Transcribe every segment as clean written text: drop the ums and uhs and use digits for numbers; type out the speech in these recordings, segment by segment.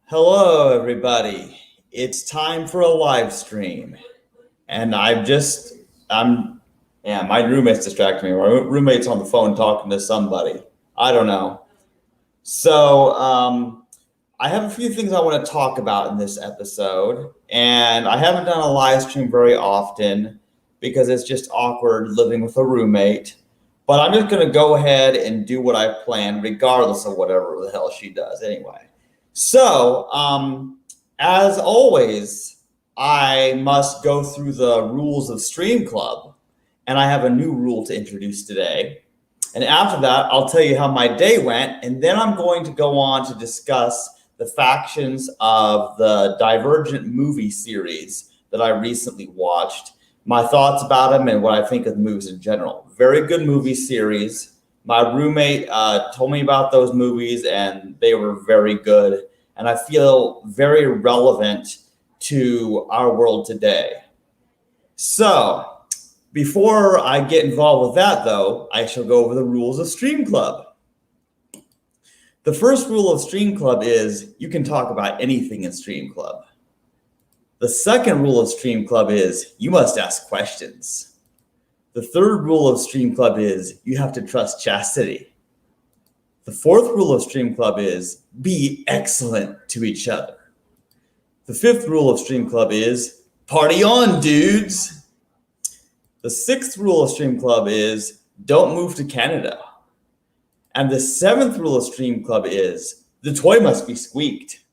Hello, everybody. It's time for a live stream. And my roommate's distracting me. My roommate's on the phone talking to somebody. I don't know. So, I have a few things I want to talk about in this episode. And I haven't done a live stream very often because it's just awkward living with a roommate. But I'm just going to go ahead and do what I planned, regardless of whatever the hell she does anyway. So, as always, I must go through the rules of Stream Club, and I have a new rule to introduce today. And after that, I'll tell you how my day went, and then I'm going to go on to discuss the factions of the Divergent movie series that I recently watched, my thoughts about them, and what I think of the movies in general. Very good movie series. My roommate told me about those movies, and they were very good. And I feel very relevant to our world today. So, before I get involved with that, though, I shall go over the rules of Stream Club. The first rule of Stream Club is you can talk about anything in Stream Club. The second rule of Stream Club is you must ask questions. The third rule of Stream Club is you have to trust chastity. The fourth rule of Stream Club is be excellent to each other. The fifth rule of Stream Club is party on, dudes. The sixth rule of Stream Club is don't move to Canada. And the seventh rule of Stream Club is the toy must be squeaked.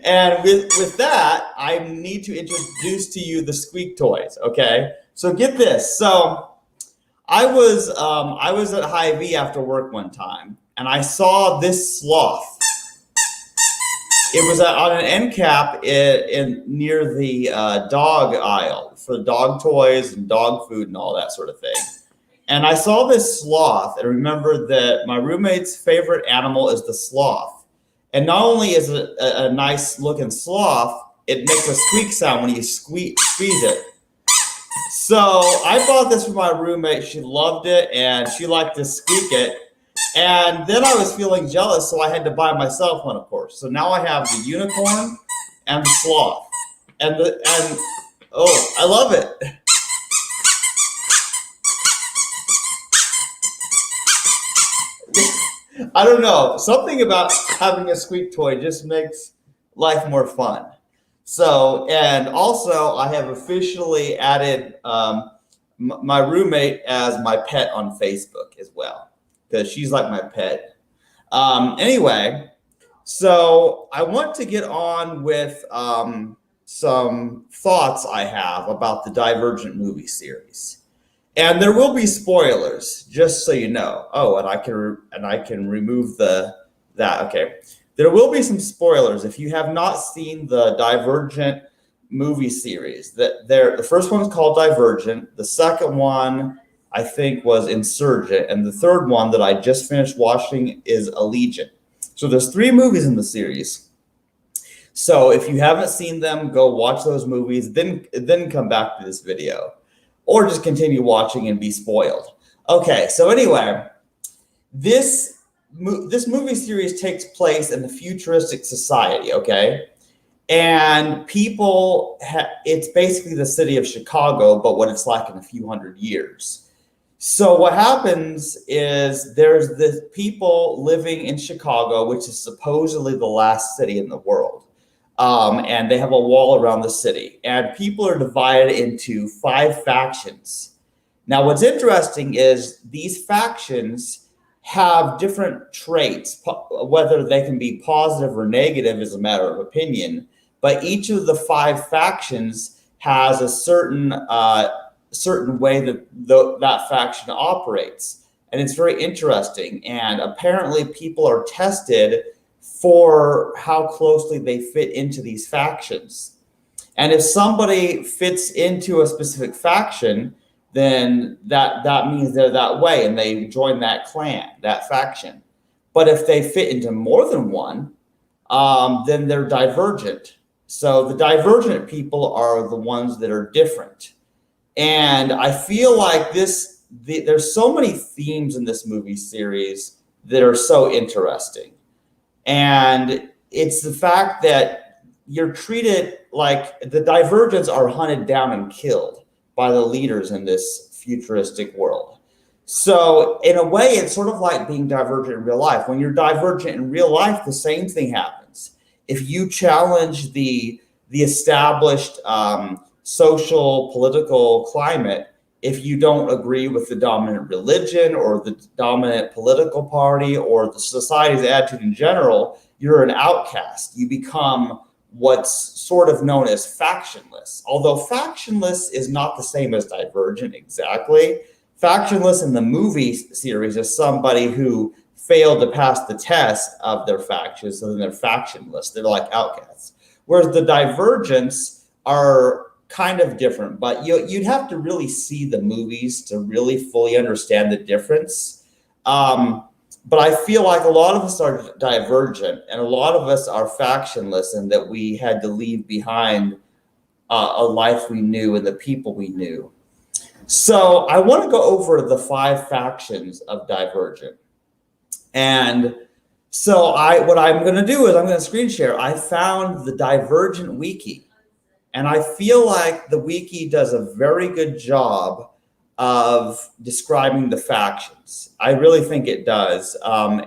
And with that, I need to introduce to you the squeak toys, okay? So get this. So I was at Hy-Vee after work one time, and I saw this sloth. It was on an end cap near the dog aisle for dog toys and dog food and all that sort of thing. And I saw this sloth, and remember that my roommate's favorite animal is the sloth. And not only is it a nice looking sloth, it makes a squeak sound when you squeeze it. So I bought this for my roommate. She loved it, and she liked to squeak it. And then I was feeling jealous, so I had to buy myself one, of course. So now I have the unicorn and the sloth, and oh, I love it. I don't know, something about having a squeak toy just makes life more fun. So, and also I have officially added my roommate as my pet on Facebook as well, because she's like my pet. Anyway, so I want to get on with some thoughts I have about the Divergent movie series. And there will be spoilers, just so you know. Oh, and I can remove that. Okay. There will be some spoilers if you have not seen the Divergent movie series. The first one's called Divergent. The second one, I think, was Insurgent. And the third one that I just finished watching is Allegiant. So there's 3 movies in the series. So if you haven't seen them, go watch those movies, then come back to this video. Or just continue watching and be spoiled. Okay, so anyway, this movie series takes place in the futuristic society, okay? And it's basically the city of Chicago, but what it's like in a few hundred years. So what happens is there's this people living in Chicago, which is supposedly the last city in the world. And they have a wall around the city. And people are divided into 5 factions. Now, what's interesting is these factions have different traits, whether they can be positive or negative is a matter of opinion. But each of the 5 factions has a certain way that faction operates. And it's very interesting. And apparently people are tested for how closely they fit into these factions. And if somebody fits into a specific faction, then that means they're that way and they join that clan, that faction. But if they fit into more than one, then they're divergent. So the divergent people are the ones that are different. And I feel like there's so many themes in this movie series that are so interesting. And it's the fact that you're treated like the divergents are hunted down and killed by the leaders in this futuristic world. So in a way, it's sort of like being divergent in real life. When you're divergent in real life, the same thing happens. If you challenge the established social political climate, if you don't agree with the dominant religion or the dominant political party or the society's attitude in general, you're an outcast. You become what's sort of known as factionless. Although factionless is not the same as divergent exactly. Factionless in the movie series is somebody who failed to pass the test of their faction, so then they're factionless. They're like outcasts. Whereas the divergents are kind of different, but you'd have to really see the movies to really fully understand the difference. But I feel like a lot of us are divergent and a lot of us are factionless, and that we had to leave behind a life we knew and the people we knew. So I want to go over the 5 factions of Divergent. And so what I'm going to do is I'm going to screen share. I found the Divergent wiki, and I feel like the wiki does a very good job of describing the factions. I really think it does,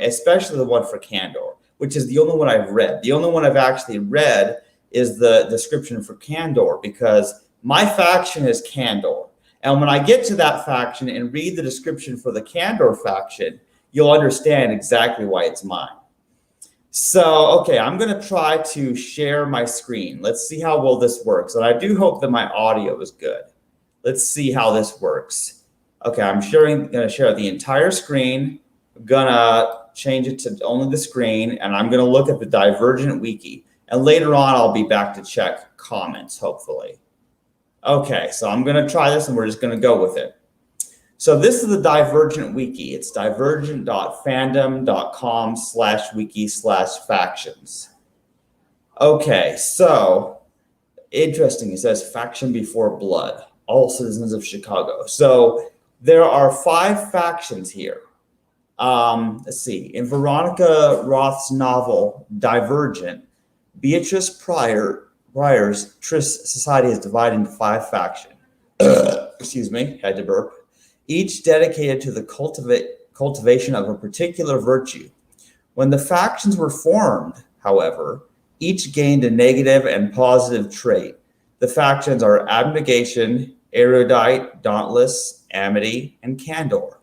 especially the one for Candor, which is the only one I've read. The only one I've actually read is the description for Candor, because my faction is Candor. And when I get to that faction and read the description for the Candor faction, you'll understand exactly why it's mine. So, okay, I'm going to try to share my screen. Let's see how well this works. And I do hope that my audio is good. Let's see how this works. Okay, I'm going to share the entire screen. I'm going to change it to only the screen, and I'm going to look at the Divergent wiki. And later on, I'll be back to check comments, hopefully. Okay, so I'm going to try this, and we're just going to go with it. So this is the Divergent wiki. It's divergent.fandom.com/wiki/factions. Okay, so interesting. It says faction before blood, all citizens of Chicago. So there are 5 factions here. Let's see. In Veronica Roth's novel Divergent, Beatrice Pryor's Tris society is divided into 5 factions. Excuse me, had to burp. Each dedicated to the cultivation of a particular virtue. When the factions were formed, however, each gained a negative and positive trait. The factions are abnegation, erudite, dauntless, amity, and candor.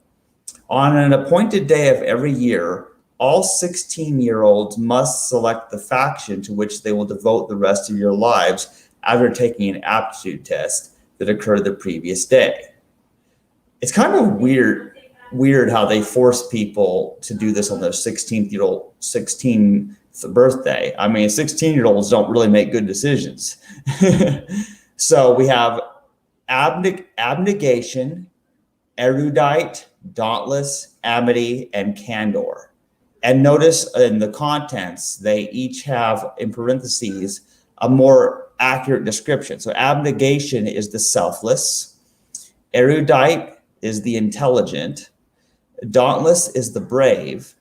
On an appointed day of every year, all 16-year-olds must select the faction to which they will devote the rest of your lives after taking an aptitude test that occurred the previous day. It's kind of weird how they force people to do this on their 16th birthday. I mean, 16-year-olds don't really make good decisions. So we have abnegation, erudite, dauntless, amity, and candor. And notice in the contents, they each have, in parentheses, a more accurate description. So abnegation is the selfless, erudite is the intelligent, dauntless is the brave,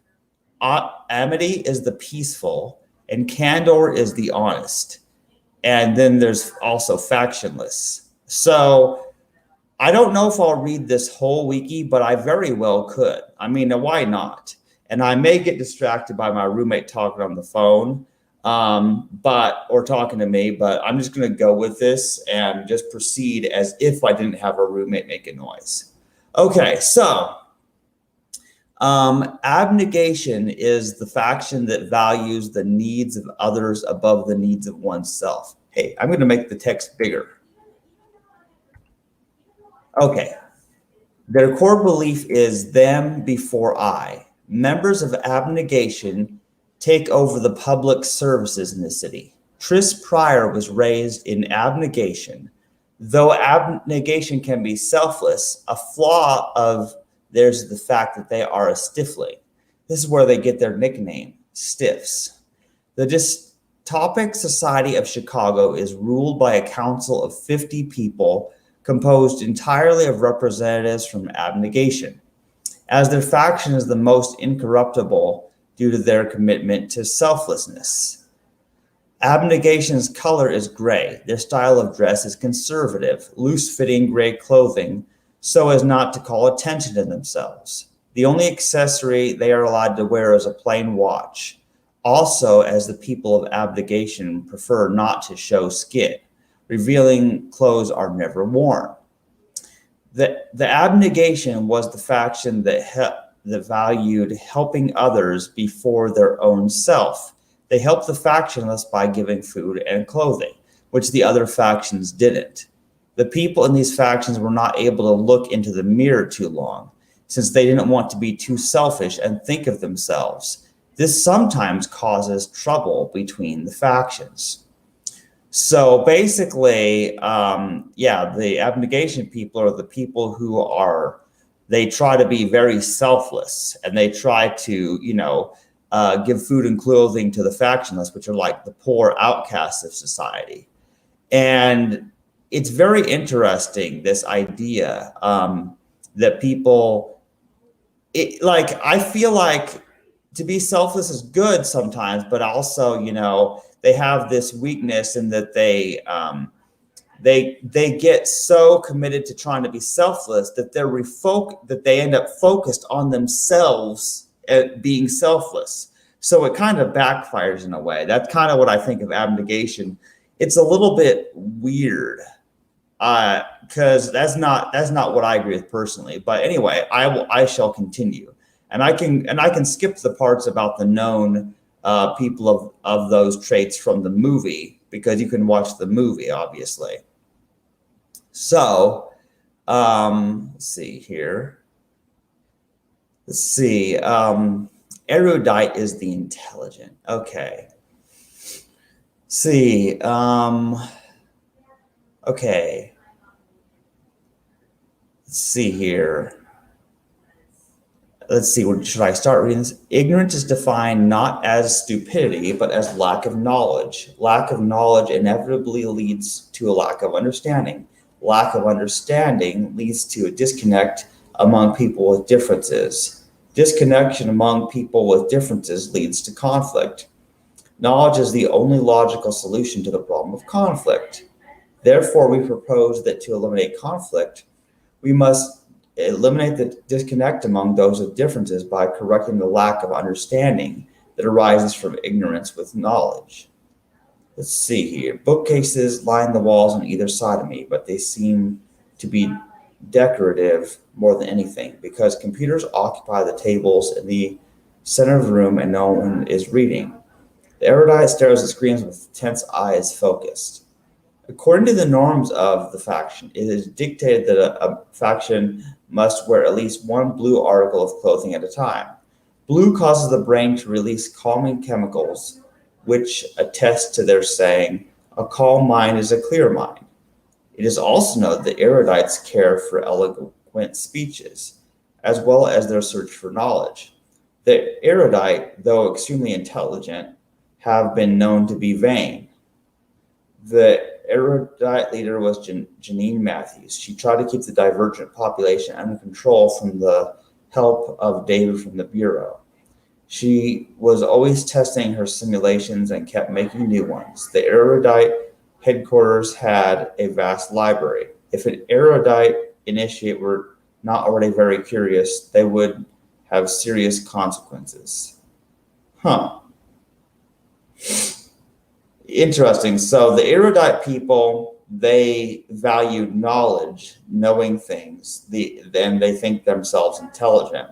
amity is the peaceful, and candor is the honest. And then there's also factionless. So I don't know if I'll read this whole wiki, but I very well could. I mean, why not? And I may get distracted by my roommate talking on the phone, or talking to me, but I'm just going to go with this and just proceed as if I didn't have a roommate making noise. Okay, so abnegation is the faction that values the needs of others above the needs of oneself. Hey, I'm going to make the text bigger. Okay, their core belief is them before I. Members of abnegation take over the public services in the city. Tris Pryor was raised in abnegation. Though abnegation can be selfless, a flaw of theirs is the fact that they are a stiffling. This is where they get their nickname, Stiffs. The dystopic society of Chicago is ruled by a council of 50 people composed entirely of representatives from abnegation. as their faction is the most incorruptible due to their commitment to selflessness. Abnegation's color is gray. Their style of dress is conservative, loose-fitting gray clothing so as not to call attention to themselves. The only accessory they are allowed to wear is a plain watch. Also, as the people of Abnegation prefer not to show skin, revealing clothes are never worn. The Abnegation was the faction that valued helping others before their own self. They helped the factionless by giving food and clothing, which the other factions didn't. The people in these factions were not able to look into the mirror too long, since they didn't want to be too selfish and think of themselves. This sometimes causes trouble between the factions. So basically, the abnegation people are the people who they try to be very selfless, and they try to, give food and clothing to the factionless, which are like the poor outcasts of society. And it's very interesting, this idea that people, I feel like to be selfless is good sometimes, but also, they have this weakness in that they get so committed to trying to be selfless that they end up focused on themselves at being selfless. So it kind of backfires in a way. That's kind of what I think of abnegation. It's a little bit weird because that's not what I agree with personally. But anyway, I shall continue, and I can skip the parts about the known people of those traits from the movie, because you can watch the movie, obviously. So let's see here. Let's see. Erudite is the intelligent. Okay. See. Okay. Let's see here. Let's see, should I start reading this? Ignorance is defined not as stupidity, but as lack of knowledge. Lack of knowledge inevitably leads to a lack of understanding. Lack of understanding leads to a disconnect among people with differences. Disconnection among people with differences leads to conflict. Knowledge is the only logical solution to the problem of conflict. Therefore, we propose that to eliminate conflict, we must eliminate the disconnect among those with differences by correcting the lack of understanding that arises from ignorance with knowledge. Let's see here. Bookcases line the walls on either side of me, but they seem to be decorative more than anything, because computers occupy the tables in the center of the room and no one is reading. The erudite stares at screens with tense eyes focused. According to the norms of the faction, it is dictated that a faction must wear at least one blue article of clothing at a time. Blue causes the brain to release calming chemicals, which attest to their saying, "A calm mind is a clear mind." It is also noted that erudites care for eloquent speeches, as well as their search for knowledge. The erudite, though extremely intelligent, have been known to be vain. The erudite leader was Janine Matthews. She tried to keep the divergent population under control from the help of David from the Bureau. She was always testing her simulations and kept making new ones. The erudite headquarters had a vast library. If an erudite initiate were not already very curious, they would have serious consequences. Interesting. So the erudite people, they valued knowledge, knowing things, then they think themselves intelligent.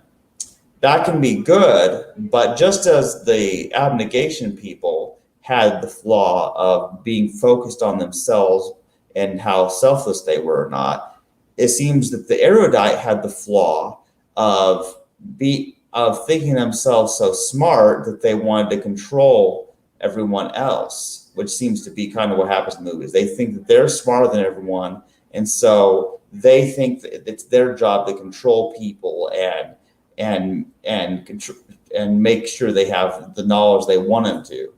That can be good, but just as the abnegation people had the flaw of being focused on themselves and how selfless they were or not, it seems that the erudite had the flaw of thinking themselves so smart that they wanted to control everyone else, which seems to be kind of what happens in the movies. They think that they're smarter than everyone, and so they think that it's their job to control people and make sure they have the knowledge they want them to.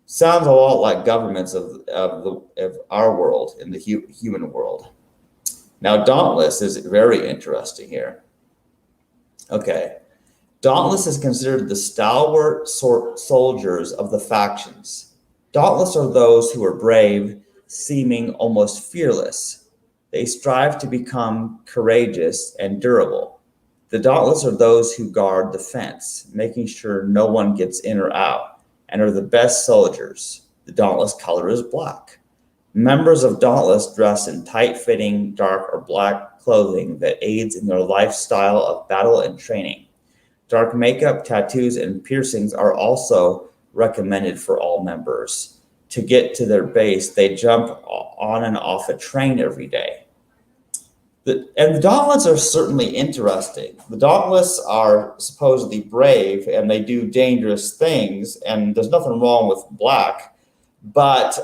Sounds a lot like governments of our world, in the human world. Now, Dauntless is very interesting here. Okay. Dauntless is considered the stalwart soldiers of the factions. Dauntless are those who are brave, seeming almost fearless. They strive to become courageous and durable. The dauntless are those who guard the fence, making sure no one gets in or out, and are the best soldiers. The dauntless color is black. Members of Dauntless dress in tight-fitting dark or black clothing that aids in their lifestyle of battle and training. Dark makeup, tattoos, and piercings are also recommended for all members. To get to their base, they jump on and off a train every day. And the Dauntless are certainly interesting. The Dauntless are supposedly brave and they do dangerous things, and there's nothing wrong with black, but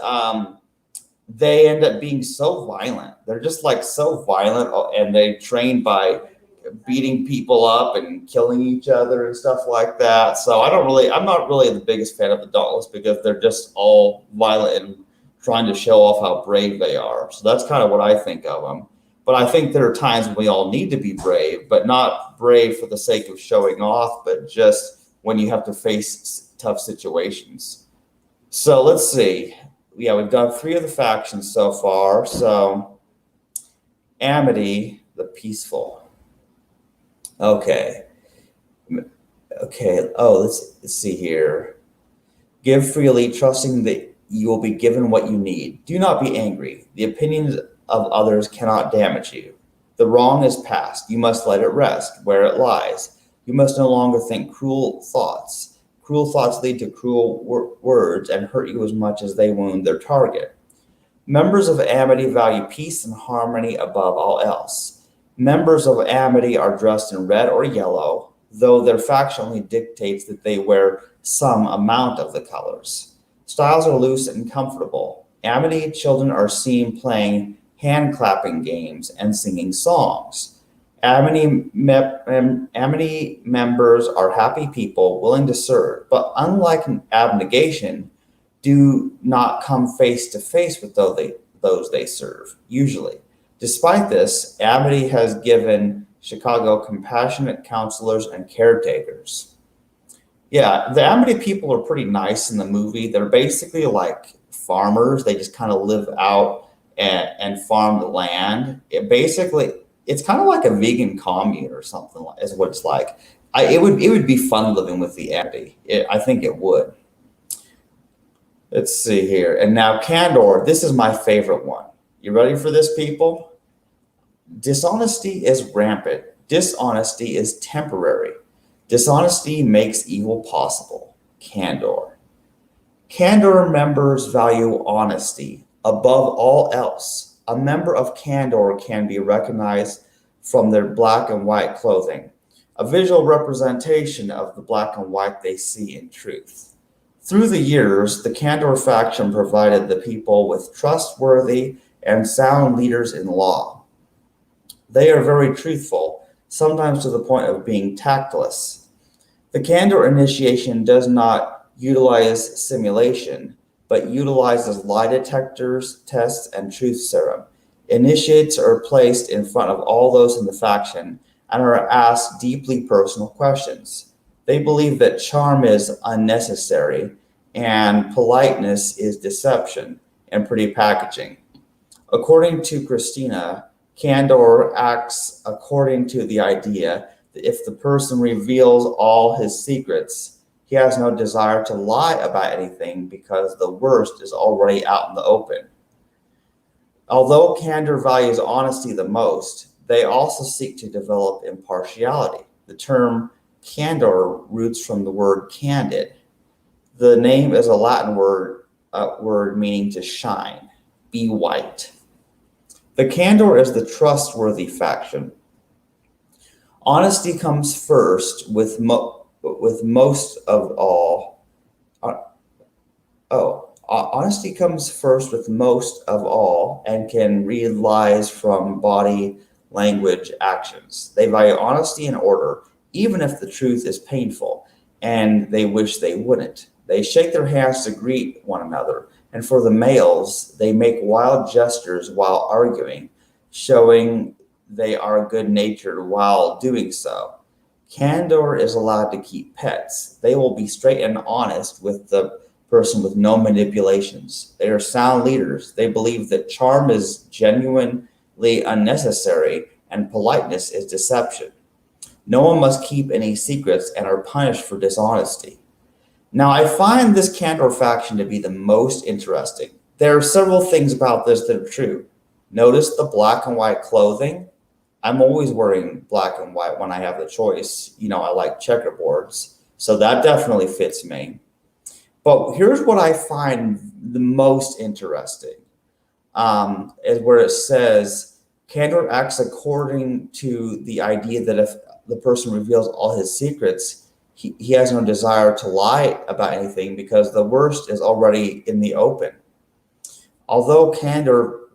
they end up being so violent. They're just like so violent, and they train by beating people up and killing each other and stuff like that. So I'm not really the biggest fan of the Dauntless because they're just all violent and trying to show off how brave they are. So that's kind of what I think of them. But I think there are times when we all need to be brave, but not brave for the sake of showing off, but just when you have to face tough situations. So let's see. Yeah, we've done 3 of the factions so far. So Amity, the peaceful. Okay. Oh, let's see here. Give freely, trusting that you will be given what you need. Do not be angry. The opinions of others cannot damage you. The wrong is past. You must let it rest where it lies. You must no longer think cruel thoughts. Cruel thoughts lead to cruel words and hurt you as much as they wound their target. Members of Amity value peace and harmony above all else. Members of Amity are dressed in red or yellow, though their faction only dictates that they wear some amount of the colors. Styles are loose and comfortable. Amity children are seen playing hand-clapping games and singing songs. Amity members are happy people willing to serve, but unlike an abnegation, do not come face to face with those they serve, usually. Despite this, Amity has given Chicago compassionate counselors and caretakers. Yeah, the Amity people are pretty nice in the movie. They're basically like farmers. They just kind of live out and farm the land. It's kind of like a vegan commune or something, is what it's like. It would be fun living with the Amity. I think it would. Let's see here. And now Candor, this is my favorite one. You ready for this, people? Dishonesty is rampant. Dishonesty is temporary. Dishonesty makes evil possible. Candor. Candor members value honesty above all else. A member of Candor can be recognized from their black and white clothing, a visual representation of the black and white they see in truth. Through the years, the Candor faction provided the people with trustworthy and sound leaders in law. They are very truthful, sometimes to the point of being tactless. The Candor initiation does not utilize simulation, but utilizes lie detectors, tests, and truth serum. Initiates are placed in front of all those in the faction and are asked deeply personal questions. They believe that charm is unnecessary and politeness is deception and pretty packaging. According to Christina, Candor acts according to the idea that if the person reveals all his secrets, he has no desire to lie about anything because the worst is already out in the open. Although Candor values honesty the most, they also seek to develop impartiality. The term candor roots from the word candid. The name is a Latin word meaning to shine, be white. The Candor is the trustworthy faction. Honesty comes first with most of all. Honesty comes first with most of all and can read lies from body, language, actions. They value honesty and order, even if the truth is painful, and they wish they wouldn't. They shake their hands to greet one another, and for the males, they make wild gestures while arguing, showing they are good-natured while doing so. Candor is allowed to keep pets. They will be straight and honest with the person with no manipulations. They are sound leaders. They believe that charm is genuinely unnecessary and politeness is deception. No one must keep any secrets and are punished for dishonesty. Now, I find this Candor faction to be the most interesting. There are several things about this that are true. Notice the black and white clothing. I'm always wearing black and white when I have the choice. I like checkerboards, so that definitely fits me. But here's what I find the most interesting is where it says Candor acts according to the idea that if the person reveals all his secrets, he has no desire to lie about anything because the worst is already in the open. Although Candor,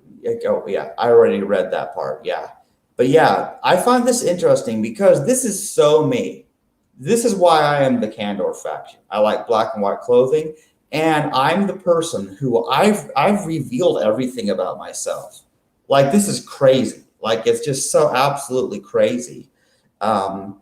oh yeah, I already read that part, yeah. But yeah, I find this interesting because this is so me. This is why I am the Candor faction. I like black and white clothing, and I'm the person who I've revealed everything about myself. Like this is crazy. Like it's just so absolutely crazy. Um,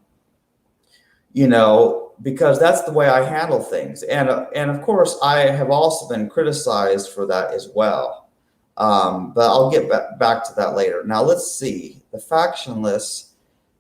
because that's the way I handle things. And of course, I have also been criticized for that as well. But I'll get back to that later. Now let's see the faction list.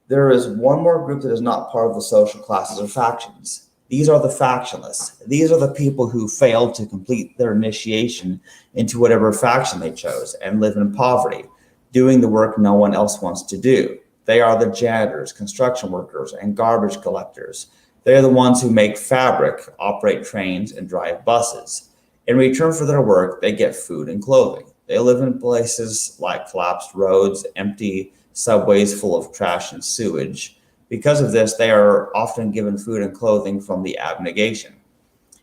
There is one more group that is not part of the social classes or factions. These are the factionists. These are the people who failed to complete their initiation into whatever faction they chose and live in poverty, doing the work no one else wants to do. They are the janitors, construction workers, and garbage collectors. They're the ones who make fabric, operate trains, and drive buses. In return for their work, they get food and clothing. They live in places like collapsed roads, empty subways full of trash and sewage. Because of this, they are often given food and clothing from the abnegation.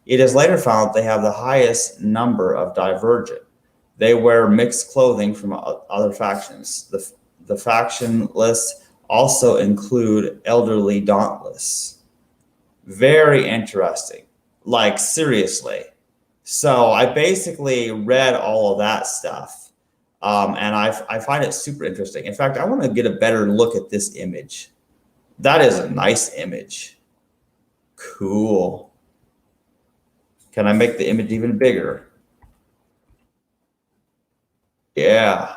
It is later found that they have the highest number of divergent. They wear mixed clothing from other factions. The faction lists also include elderly dauntless. Very interesting. Like seriously. So I basically read all of that stuff. And I find it super interesting. In fact, I want to get a better look at this image. That is a nice image. Cool. Can I make the image even bigger? Yeah,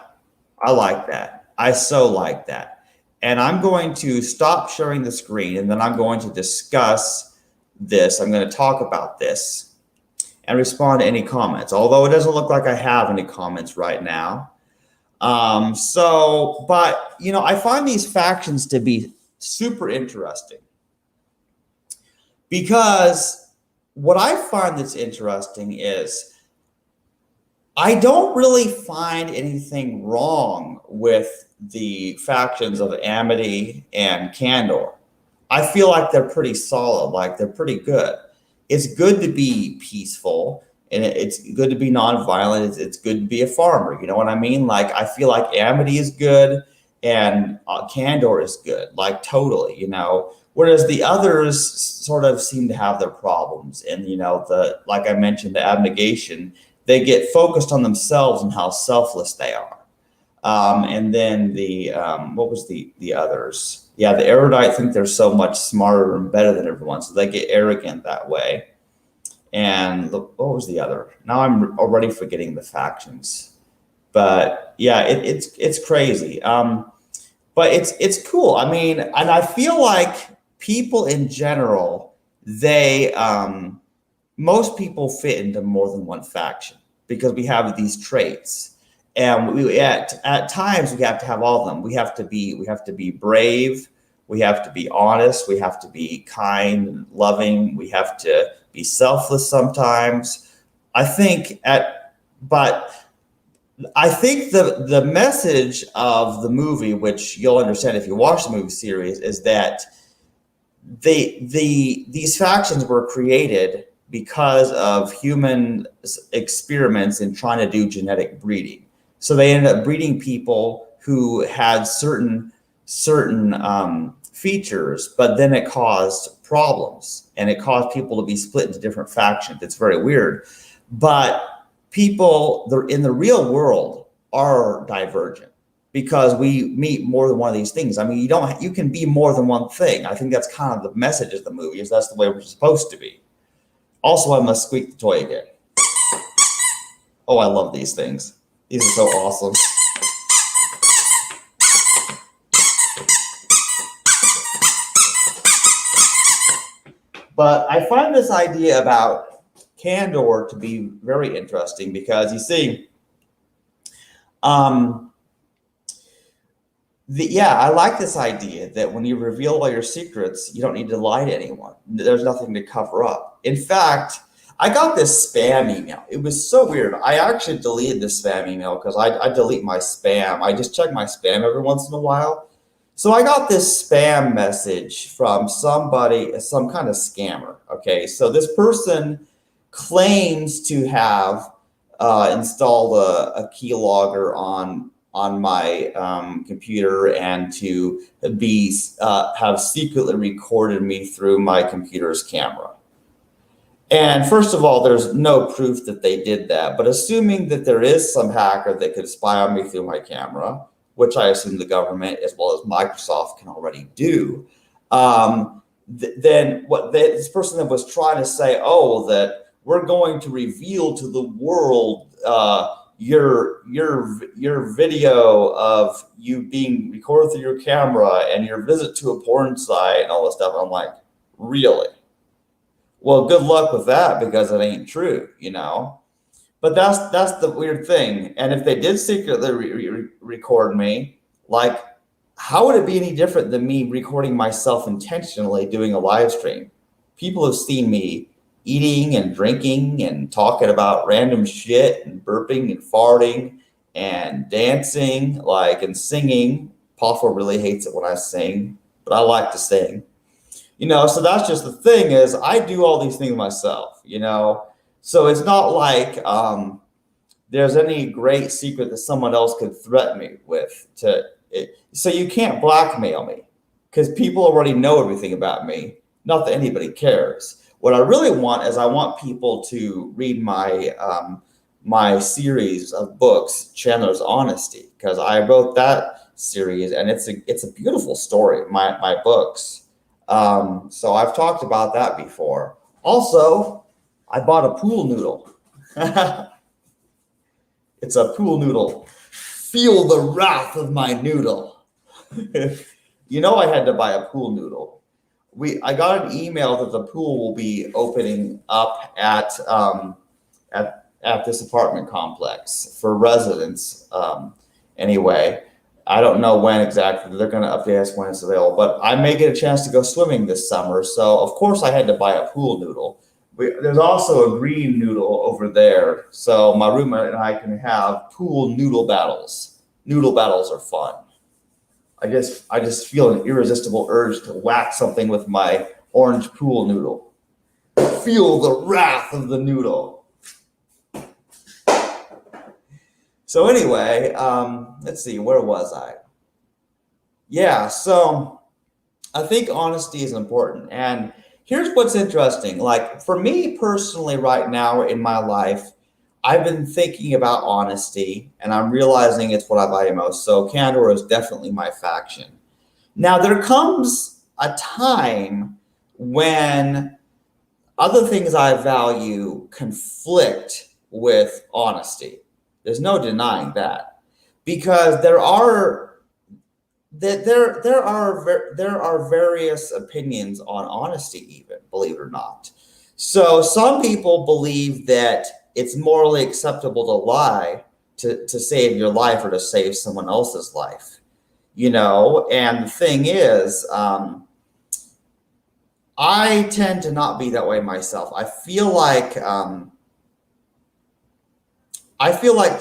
I like that. I so like that. And I'm going to stop sharing the screen and then I'm going to discuss this. I'm going to talk about this and respond to any comments, although it doesn't look like I have any comments right now. But I find these factions to be super interesting because what I find that's interesting is I don't really find anything wrong with the factions of Amity and Candor. I feel like they're pretty solid, like they're pretty good. It's good to be peaceful and it's good to be nonviolent. It's good to be a farmer. You know what I mean? Like, I feel like Amity is good and Candor is good, like totally, whereas the others sort of seem to have their problems. And, like I mentioned, the abnegation, they get focused on themselves and how selfless they are. And then what was the others? Yeah, the erudite think they're so much smarter and better than everyone, so they get arrogant that way. And what was the other? Now I'm already forgetting the factions, but yeah, it's crazy. But it's cool. I mean, and I feel like people in general, most people fit into more than one faction because we have these traits, and at times we have to have all of them. We have to be brave. We have to be honest. We have to be kind and loving. We have to be selfless sometimes. But I think the message of the movie, which you'll understand if you watch the movie series, is that these factions were created because of human experiments in trying to do genetic breeding. So they ended up breeding people who had certain features, but then it caused problems and it caused people to be split into different factions. It's very weird, but people in the real world are divergent. because we meet more than one of these things. I mean, you can be more than one thing. I think that's kind of the message of the movie, is that's the way we're supposed to be. Also, I must squeak the toy again. Oh, I love these things. These are so awesome. But I find this idea about candor to be very interesting because, you see, I like this idea that when you reveal all your secrets, you don't need to lie to anyone. There's nothing to cover up. In fact, I got this spam email. It was so weird. I actually deleted this spam email because I delete my spam. I just check my spam every once in a while. So I got this spam message from somebody, some kind of scammer. Okay, so this person claims to have installed a keylogger on my computer and to be have secretly recorded me through my computer's camera. And first of all, there's no proof that they did that, but assuming that there is some hacker that could spy on me through my camera, which I assume the government as well as Microsoft can already do, then this person that was trying to say, oh, that we're going to reveal to the world your video of you being recorded through your camera and your visit to a porn site and all this stuff. I'm like, really? Well, good luck with that, because it ain't true, you know. But that's the weird thing. And if they did secretly record me, like, how would it be any different than me recording myself intentionally doing a live stream? People have seen me eating and drinking and talking about random shit and burping and farting and dancing, like, and singing. Paul really hates it when I sing, but I like to sing. You know, so that's just the thing, is I do all these things myself, you know. So it's not like there's any great secret that someone else could threaten me with. So you can't blackmail me, because people already know everything about me. Not that anybody cares. What I really want is I want people to read my my series of books, Chandler's Honesty, because I wrote that series and it's a beautiful story. My books. So I've talked about that before. Also, I bought a pool noodle. It's a pool noodle. Feel the wrath of my noodle. You know, I had to buy a pool noodle. I got an email that the pool will be opening up at this apartment complex for residents. Anyway, I don't know when exactly. They're going to update us when it's available, but I may get a chance to go swimming this summer. So of course I had to buy a pool noodle. There's also a green noodle over there. So my roommate and I can have pool noodle battles. Noodle battles are fun. I just feel an irresistible urge to whack something with my orange pool noodle. Feel the wrath of the noodle. So anyway, let's see, where was I? Yeah, so I think honesty is important. And here's what's interesting. Like, for me personally right now in my life, I've been thinking about honesty, and I'm realizing it's what I value most. So candor is definitely my faction. Now, there comes a time when other things I value conflict with honesty. There's no denying that, because there are various opinions on honesty, even, believe it or not. So some people believe that it's morally acceptable to lie to save your life or to save someone else's life, you know. And the thing is, I tend to not be that way myself. I feel like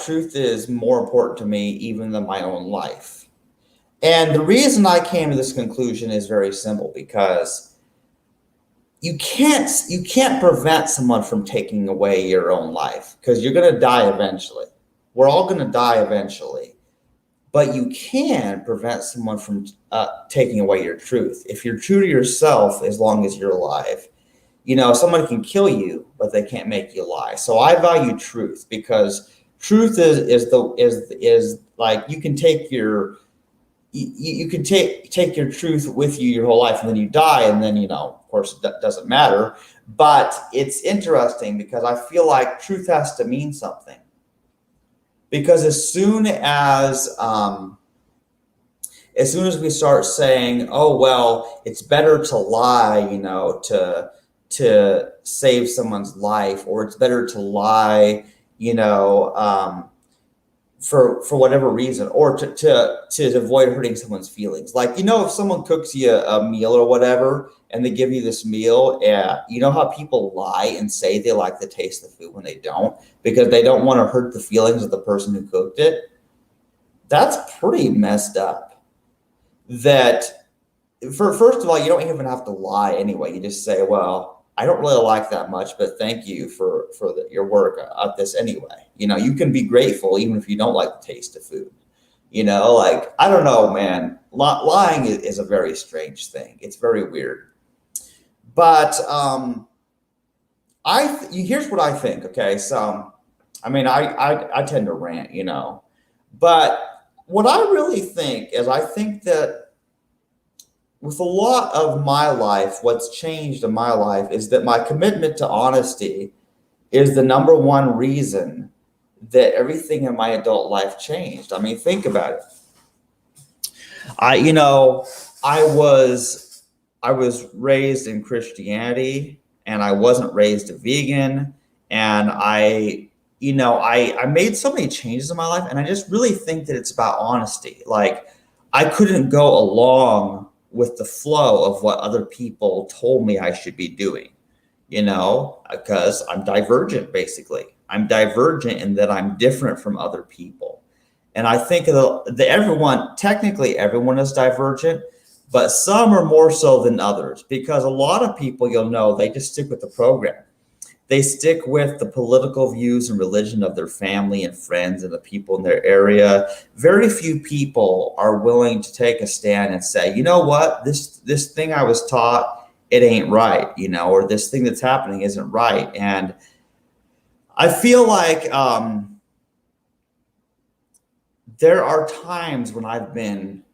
truth is more important to me even than my own life. And the reason I came to this conclusion is very simple, because you can't prevent someone from taking away your own life, because you're going to die eventually. We're all going to die eventually. But you can prevent someone from taking away your truth if you're true to yourself, as long as you're alive. You know, someone can kill you, but they can't make you lie. So I value truth, because truth is like you can take you can take your truth with you your whole life, and then you die, and then of course it doesn't matter. But it's interesting because I feel like truth has to mean something, because as soon as we start saying, oh well, it's better to lie, to save someone's life, or it's better to lie, for whatever reason, or to avoid hurting someone's feelings. Like, if someone cooks you a meal or whatever, and they give you this meal, you know how people lie and say they like the taste of the food when they don't, because they don't want to hurt the feelings of the person who cooked it? That's pretty messed up. That, first of all, you don't even have to lie anyway. You just say, well, I don't really like that much, but thank you for your work at this anyway. You can be grateful even if you don't like the taste of food. Like, I don't know, man. Lying is a very strange thing. It's very weird. But here's what I think. Okay, so I tend to rant, but what I really think is, I think that with a lot of my life, what's changed in my life is that my commitment to honesty is the number one reason that everything in my adult life changed. I mean, think about it. I was raised in Christianity, and I wasn't raised a vegan, and I made so many changes in my life, and I just really think that it's about honesty. Like, I couldn't go along with the flow of what other people told me I should be doing, because I'm divergent, basically. I'm divergent in that I'm different from other people. And I think technically everyone is divergent, but some are more so than others, because a lot of people, they just stick with the program. They stick with the political views and religion of their family and friends and the people in their area. Very few people are willing to take a stand and say, you know what, this thing I was taught, it ain't right, or this thing that's happening isn't right. And I feel like there are times when I've been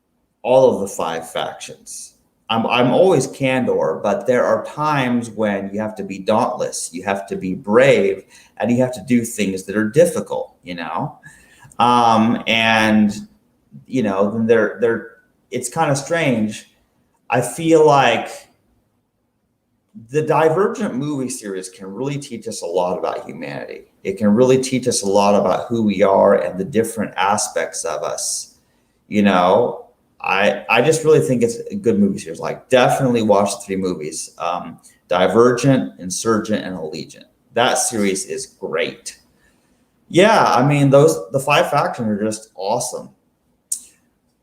all of the 5 factions. I'm always candor, but there are times when you have to be dauntless, you have to be brave, and you have to do things that are difficult, and then it's kind of strange. I feel like the Divergent movie series can really teach us a lot about humanity. It can really teach us a lot about who we are and the different aspects of us, I just really think it's a good movie series. Like, definitely watch the 3 movies, Divergent, Insurgent, and Allegiant. That series is great. Yeah, the 5 factions are just awesome.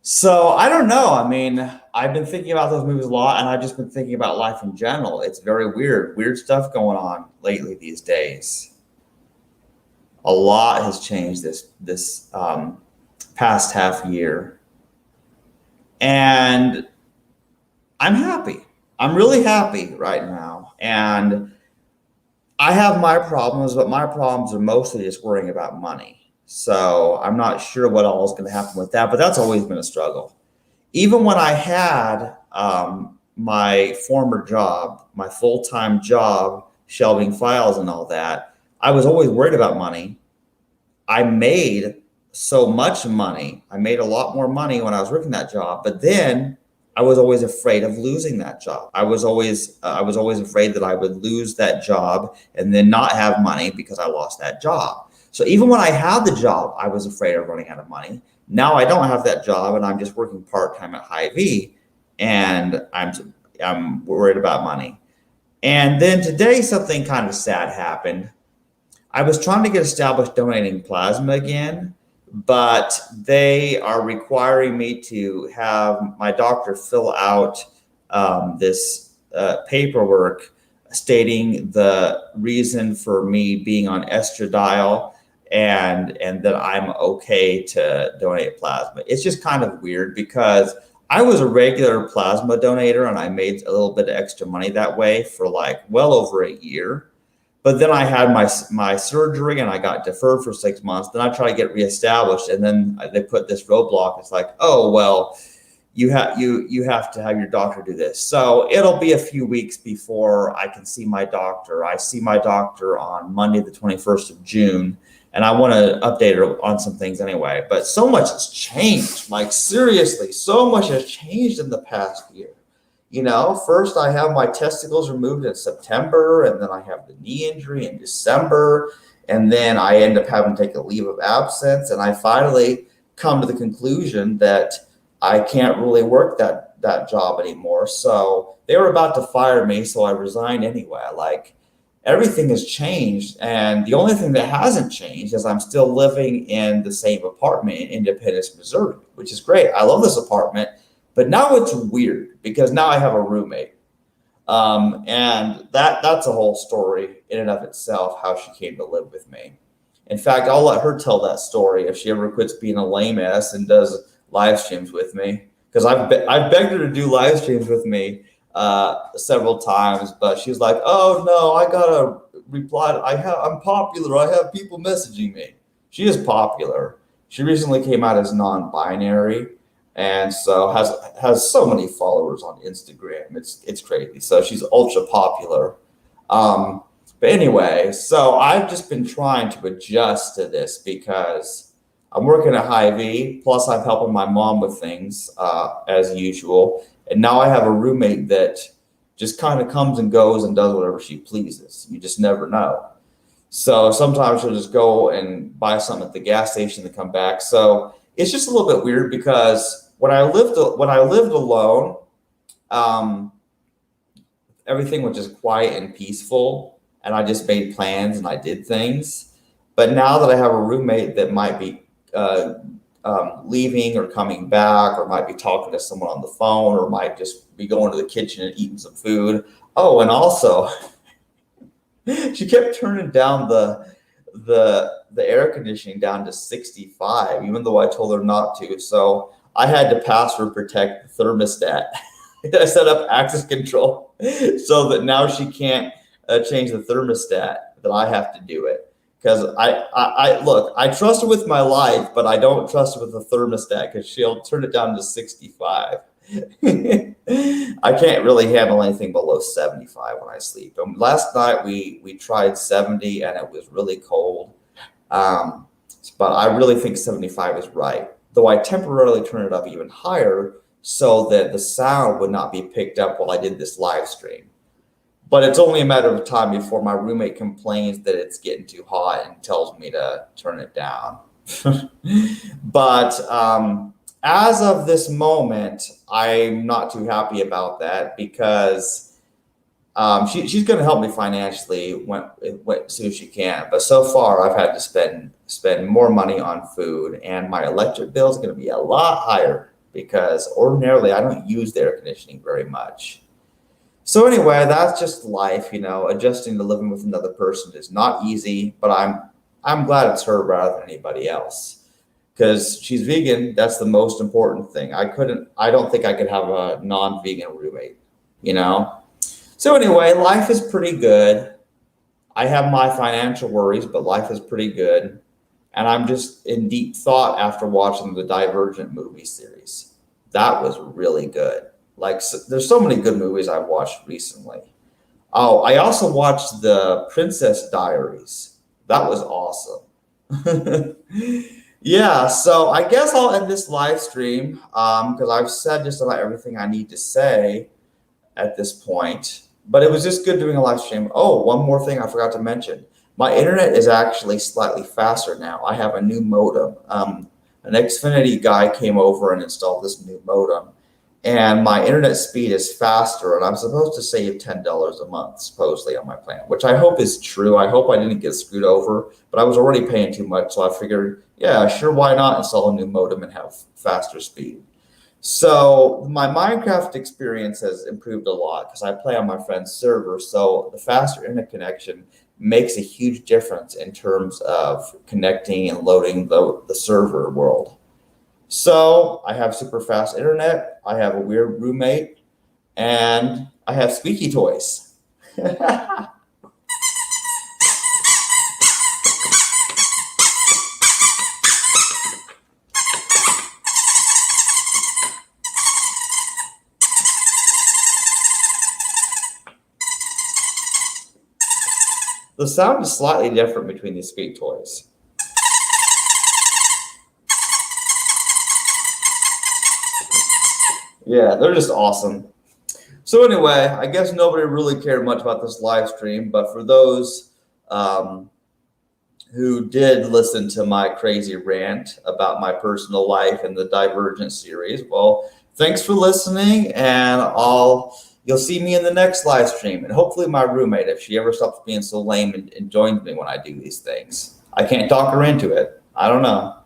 So I don't know. I've been thinking about those movies a lot, and I've just been thinking about life in general. It's very weird stuff going on lately these days. A lot has changed this past half year. And I'm happy. I'm really happy right now. And I have my problems, but my problems are mostly just worrying about money. So I'm not sure what all is going to happen with that, but that's always been a struggle. Even when I had my former job, my full-time job, shelving files and all that, I was always worried about money. I made so much money. I made a lot more money when I was working that job, but then I was always afraid of losing that job. I was always afraid that I would lose that job and then not have money because I lost that job. So even when I had the job, I was afraid of running out of money. Now I don't have that job, and I'm just working part-time at Hy-Vee, and I'm worried about money. And then today, something kind of sad happened. I was trying to get established donating plasma again, but they are requiring me to have my doctor fill out this paperwork stating the reason for me being on estradiol and that I'm okay to donate plasma. It's just kind of weird because I was a regular plasma donator and I made a little bit of extra money that way for like well over a year. But then I had my surgery and I got deferred for 6 months. Then I tried to get reestablished, and then they put this roadblock. It's like, oh well, you have to have your doctor do this. So it'll be a few weeks before I can see my doctor. I see my doctor on Monday, the 21st of June, and I want to update her on some things anyway. But so much has changed. Like seriously, so much has changed in the past year. First I have my testicles removed in September, and then I have the knee injury in December, and then I end up having to take a leave of absence, and I finally come to the conclusion that I can't really work that job anymore. So they were about to fire me, so I resigned anyway. Like everything has changed, and the only thing that hasn't changed is I'm still living in the same apartment in Independence, Missouri, which is great. I love this apartment, but now it's weird because now I have a roommate. And that's a whole story in and of itself, how she came to live with me. In fact, I'll let her tell that story if she ever quits being a lame ass and does live streams with me, because I've begged her to do live streams with me several times, but she's like, oh no, I gotta reply. I'm popular. I have people messaging me. She is popular. She recently came out as non-binary, and so has so many followers on Instagram. It's crazy. So she's ultra popular. But anyway, so I've just been trying to adjust to this because I'm working at Hy-Vee, plus I'm helping my mom with things as usual. And now I have a roommate that just kind of comes and goes and does whatever she pleases. You just never know. So sometimes she'll just go and buy something at the gas station and come back. So it's just a little bit weird because when I lived alone, everything was just quiet and peaceful, and I just made plans and I did things. But now that I have a roommate that might be leaving or coming back, or might be talking to someone on the phone, or might just be going to the kitchen and eating some food. Oh, and also she kept turning down the air conditioning down to 65, even though I told her not to. So I had to password protect the thermostat. I set up access control so that now she can't change the thermostat, that I have to do it. Because I trust her with my life, but I don't trust her with the thermostat because she'll turn it down to 65. I can't really handle anything below 75 when I sleep. Last night we tried 70 and it was really cold. But I really think 75 is right. Though I temporarily turned it up even higher so that the sound would not be picked up while I did this live stream. But it's only a matter of time before my roommate complains that it's getting too hot and tells me to turn it down. But as of this moment, I'm not too happy about that because she's going to help me financially when soon as she can. But so far, I've had to spend more money on food, and my electric bill is going to be a lot higher because ordinarily I don't use the air conditioning very much. So anyway, that's just life, adjusting to living with another person is not easy, but I'm glad it's her rather than anybody else, because she's vegan. That's the most important thing. I don't think I could have a non-vegan roommate, So anyway, life is pretty good. I have my financial worries, but life is pretty good. And I'm just in deep thought after watching the Divergent movie series. That was really good. There's so many good movies I've watched recently. Oh, I also watched the Princess Diaries. That was awesome. Yeah, so I guess I'll end this live stream because I've said just about everything I need to say at this point. But it was just good doing a live stream. Oh, one more thing I forgot to mention. My internet is actually slightly faster now. I have a new modem. An Xfinity guy came over and installed this new modem. And my internet speed is faster, and I'm supposed to save $10 a month, supposedly, on my plan, which I hope is true. I hope I didn't get screwed over, but I was already paying too much, so I figured, yeah, sure, why not install a new modem and have faster speed? So my Minecraft experience has improved a lot because I play on my friend's server, so the faster internet connection makes a huge difference in terms of connecting and loading the server world. So I have super fast internet, I have a weird roommate, and I have squeaky toys. The sound is slightly different between these squeak toys. Yeah, they're just awesome. So anyway, I guess nobody really cared much about this live stream, but for those who did listen to my crazy rant about my personal life and the Divergent series, well, thanks for listening, and you'll see me in the next live stream, and hopefully my roommate, if she ever stops being so lame and joins me when I do these things. I can't talk her into it. I don't know.